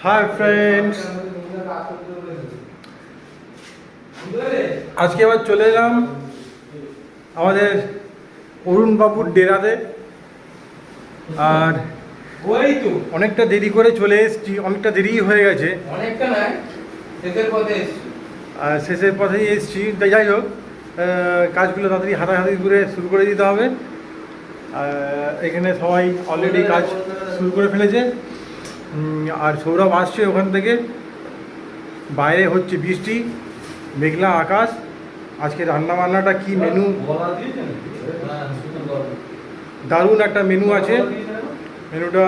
Hi friends, আজকে আবার চলে এলাম আমাদের অরুণ বাবুর ডেরাতে। আর অনেকটা দেরি করে চলে এসেছি, অনেকটা দেরি হয়ে গেছে, অনেকটা নয়, শেষের পথে এসেছি। আর শেষের পথেই এসেছি। তাই যাই হোক, কাজগুলো তাড়াতাড়ি হাতাহাতি করে শুরু করে দিতে হবে। এখানে সবাই অলরেডি কাজ শুরু করে ফেলেছে। আর সৌরভ আসছে ওখান থেকে। বাইরে হচ্ছে বৃষ্টি, মেঘলা আকাশ। আজকে রান্নাবান্নাটা কি মেনু, দারুণ একটা মেনু আছে। মেনুটা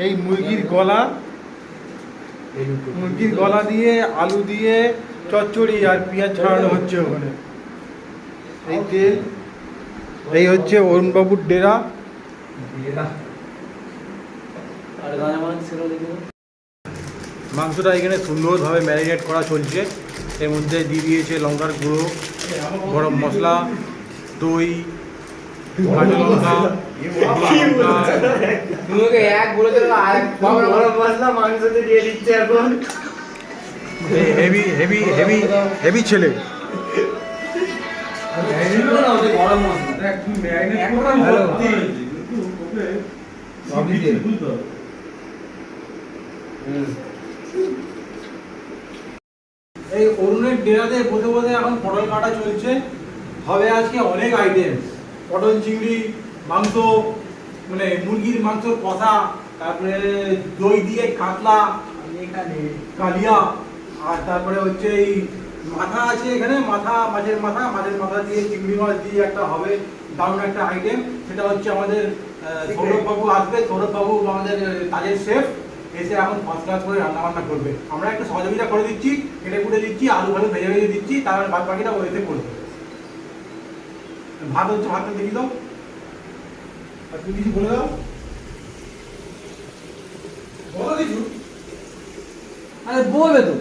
এই মুরগির গলা দিয়ে আলু দিয়ে চচ্চড়ি আর পেঁয়াজ ছাড়ানো হচ্ছে ওখানে। এই তেল, এই হচ্ছে অরুণবাবুর ডেরা। মাংসটা এখানে সুন্দরভাবে ম্যারিনেট করা চলছে। এর মধ্যে দিয়ে দিয়েছে লঙ্কার গুঁড়ো, গরম মশলা, দই, কাঁচা লঙ্কা, হেভি হেভি হেভি হেভি ছেলে। এই অরুণের ডেরাতে বসে বসে এখন পটল কাটা চলছে। হবে আজকে অনেক আইটেম, পটল চিংড়ি, মাংস, মানে মুরগির মাংসর কষা, তারপরে দই দিয়ে কাতলা, কালিয়া, আর তারপরে হচ্ছে এই মাথা আছে এখানে, মাছের মাথা দিয়ে চিংড়ি মাছ দিয়ে একটা হবে দারুণ একটা আইটেম। সেটা হচ্ছে আমাদের সৌরভবাবু আসবে। সৌরভবাবু আমাদের কাজের শেফ, এসে এখন ফার্স্ট ক্লাস করে রান্নাবান্না করবে। আমরা একটু সহযোগিতা করে দিচ্ছি, কেটে কুটে দিচ্ছি, আলু ভালো ভেজে দিচ্ছি, তারপরে বাদ বাকিটা ও এসে করবে। ভাত হচ্ছে, ভাতটা দেখি দাও, আর তুমি কিছু বলে দাও, বলো কিছু। আরে বলবে তো।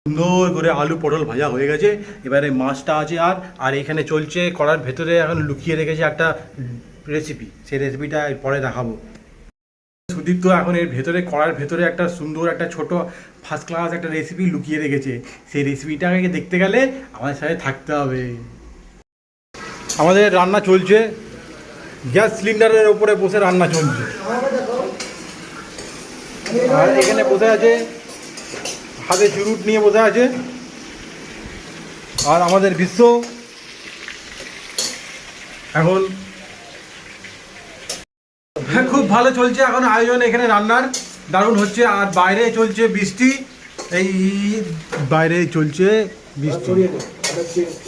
সুন্দর করে আলু পটল ভাজা হয়ে গেছে। এবারে মাছটা আছে, আর এখানে চলছে কড়ার ভেতরে এখন লুকিয়ে রেখেছে একটা রেসিপি। সেই রেসিপিটা পরে দেখাবো। সুদীপ্ত এখন এর ভেতরে, কড়ার ভেতরে একটা সুন্দর একটা ছোট ফার্স্ট ক্লাস একটা রেসিপি লুকিয়ে রেখেছে। সেই রেসিপিটাকে দেখতে গেলে আমাদের সাথে থাকতে হবে। আমাদের রান্না চলছে, গ্যাস সিলিন্ডারের ওপরে বসে রান্না চলছে। আর এখানে বসে আছে, হাতে চুরুট নিয়ে বসে আছে। আর আমাদের বিশ্ব এখন খুব ভালো চলছে এখন আয়োজন এখানে রান্নার, দারুণ হচ্ছে। আর বাইরে চলছে বৃষ্টি, এই বাইরে চলছে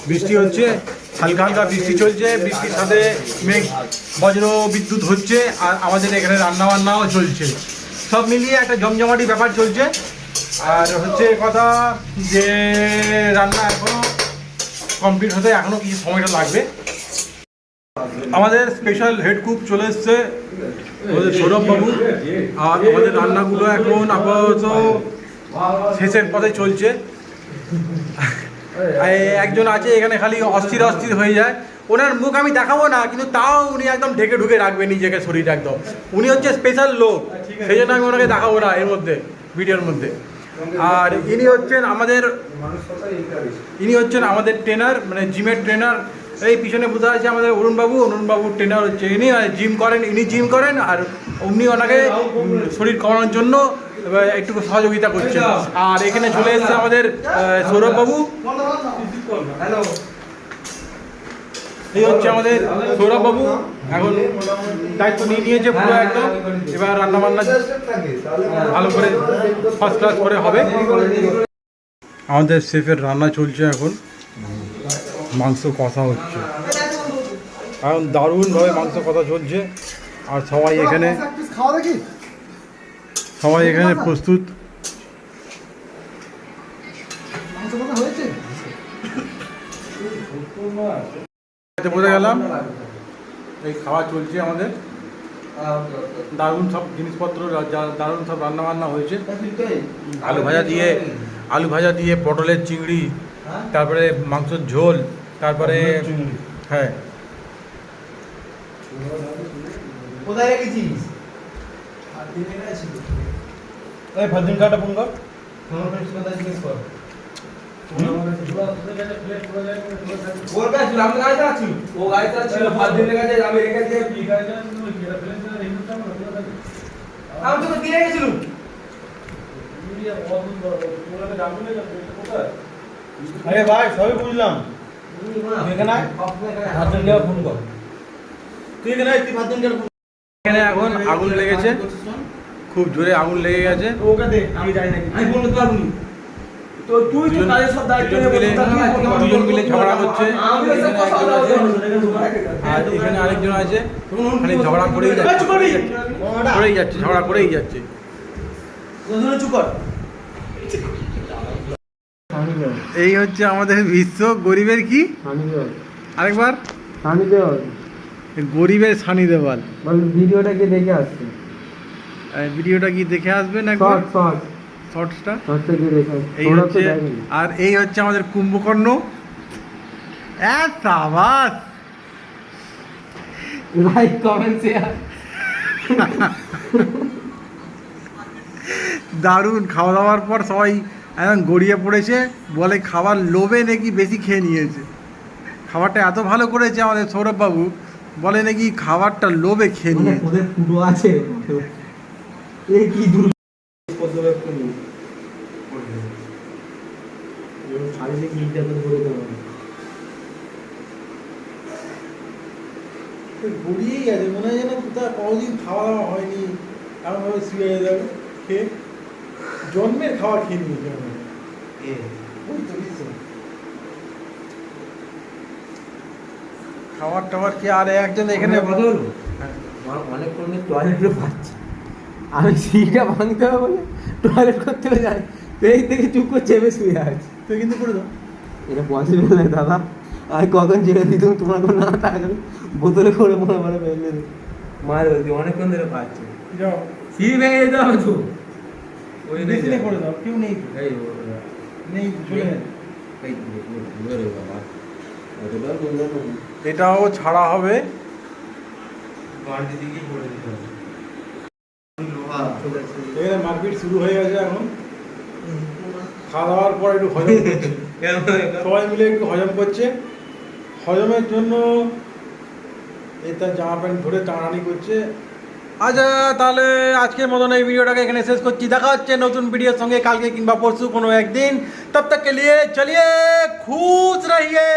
বৃষ্টি হচ্ছে, হালকা হালকা বৃষ্টি চলছে। বৃষ্টির সাথে মেঘ বজ্র বিদ্যুৎ হচ্ছে, আর আমাদের এখানে রান্নাবান্নাও চলছে। সব মিলিয়ে একটা জমজমাটি ব্যাপার চলছে। আর হচ্ছে কথা যে রান্না এখনও কমপ্লিট হতে এখনও কিছু সময়টা লাগবে। আমাদের স্পেশাল হেড কুক চলে এসছে, আমাদের সৌরভবাবু। আর আমাদের রান্নাগুলো এখন আপাতত শেষের পথে চলছে। একজন আছে এখানে খালি অস্থির হয়ে যায়। ওনার মুখ আমি দেখাবো না, কিন্তু তাও উনি একদম ঢেকে ঢুকে রাখবে নিজেকে, শরীর একদম। উনি হচ্ছে স্পেশাল লোক, সেই জন্য আমি ওনাকে দেখাবো না এর মধ্যে, ভিডিওর মধ্যে। আর ইনি হচ্ছেন আমাদের ট্রেনার, মানে জিমের ট্রেনার। এই পিছনে বোঝা আছে আমাদের অরুণবাবুর ট্রেনার হচ্ছে ইনি। জিম করেন, আর উনি ওনাকে শরীর কমানোর জন্য একটু সহযোগিতা করছেন। আর এখানে চলে এসেছে আমাদের সৌরভবাবু। এই হচ্ছে আমাদের সৌরভবাবু, এখন দায়িত্ব নিয়ে নিয়েছে পুরো একদম। এবার রান্নাবান্না ভালো করে ফার্স্ট ক্লাস করে হবে। আমাদের শেফের রান্না চলছে এখন, মাংস কষা হচ্ছে এখন, দারুণভাবে মাংস কষা চলছে। আর সবাই এখানে প্রস্তুত। বসে গেলাম, এই খাওয়া চলছে আমাদের। দারুণ সব জিনিসপত্র, দারুণ সব রান্নাবান্না হয়েছে। আলু ভাজা দিয়ে পটলের চিংড়ি, তারপরে মাংসের ঝোল, তারপরে হ্যাঁ কোথায় রেখেছিস? এই ভাজিন কাটা ফোন কর ওর কাছে ছিল, আমি গাড়িতে আছি। ও গাড়িতে ছিল, 5 দিনের কাছে আমি রেখে দিয়ে আমি তোকে দিয়ে গেছিলাম। আরে ভাই সবই বুঝলাম তুই এখানে আয়, ভাজিন কাটা ফোন কর তুই এখানে আয়, তুই ভাজিন কাটা ফোন এখানে এখন আগুন লেগেছে খুব জোরে আগুন লেগে গেছে ওকে দে, আমি যাই নাকি আমি বলতে পারবো না। তো তুই তো কাজের সব দায়িত্ব নিয়ে দুজন মিলে ঝগড়া করছে আমি এসব কথা বলতে আর এখানে আরেকজন আছে খালি ঝগড়া করেই যাচ্ছে ঝগড়া করেই যাচ্ছে চুপ কর। এই হচ্ছে আমাদের বিশ্ব গরিবের কি আরেকবার গরিবের সানি দেওয়াল ভিডিওটাকে দেখে আসছে ভিডিওটা কি দেখে আসবেন একবার শর্টসটা এই হচ্ছে আর এই হচ্ছে আমাদের কুম্ভকর্ণ সাবাস লাইক কমেন্ট শেয়ার দারুণ খাওয়া দাওয়ার পর সবাই একদম গড়িয়ে পড়েছে বলে খাবার লোভে নাকি বেশি খেয়ে নিয়েছে খাবারটা এত ভালো করেছে আমাদের সৌরভবাবু বলে নাকি খাবারটা লোভে খেয়ে নিয়েছে ওদের ফুটো আছে এই কি দূর শারীরিক নির্যাতন করে দেওয়া গড়িয়েই আছে মনে হয় যেন কোথাও কোনোদিন খাওয়া দাওয়া হয়নি এমনভাবে শুয়ে যাবে খেয়ে জন্মের খাবার খেয়ে নিয়েছে খাবার টাবার খেয়ে আর একজন এখানে কথা হলো অনেক কর্মী টয়লেটে পাচ্ছে আমি সিঁড়িটা ভাঙতে হবে বলে টয়লেট করতে যাই এই থেকে চুপ করে চেপে শুয়ে আছে তুই কিন্তু করে দাও এটা পসিবল নয় দাদা আমি কখন ছেড়ে দিতুম তোমার কোনো না টাকা বোতলে করে মনে মনে ফেললে মার বলছি অনেকক্ষণ ধরে পাচ্ছে যাও সিঁড়ি ভেঙে যেতে হবে তো ওই ডিসপ্লে করে দাও কেউ নেই তো। এই নেই চলে যান। এই বাবা অতটা সুন্দর নয় এটাও ছাড়া হবে বাড়ি দিকে পড়ে দিতে হবে লোহা এখানে মারপিট শুরু হয়ে গেছে এখন খাওয়া দাওয়ার পর একটু হজম করছে সবাই মিলে একটু হজম করছে হজমের জন্য এই তার জামা প্যান্ট ধরে টানাটানি করছে আচ্ছা তাহলে আজকের মতন এই ভিডিওটাকে এখানে শেষ করছি দেখা হচ্ছে নতুন ভিডিওর সঙ্গে কালকে কিংবা পরশু কোনো একদিন তব তক কে লিয়ে চলিয়ে খুশ রহিয়ে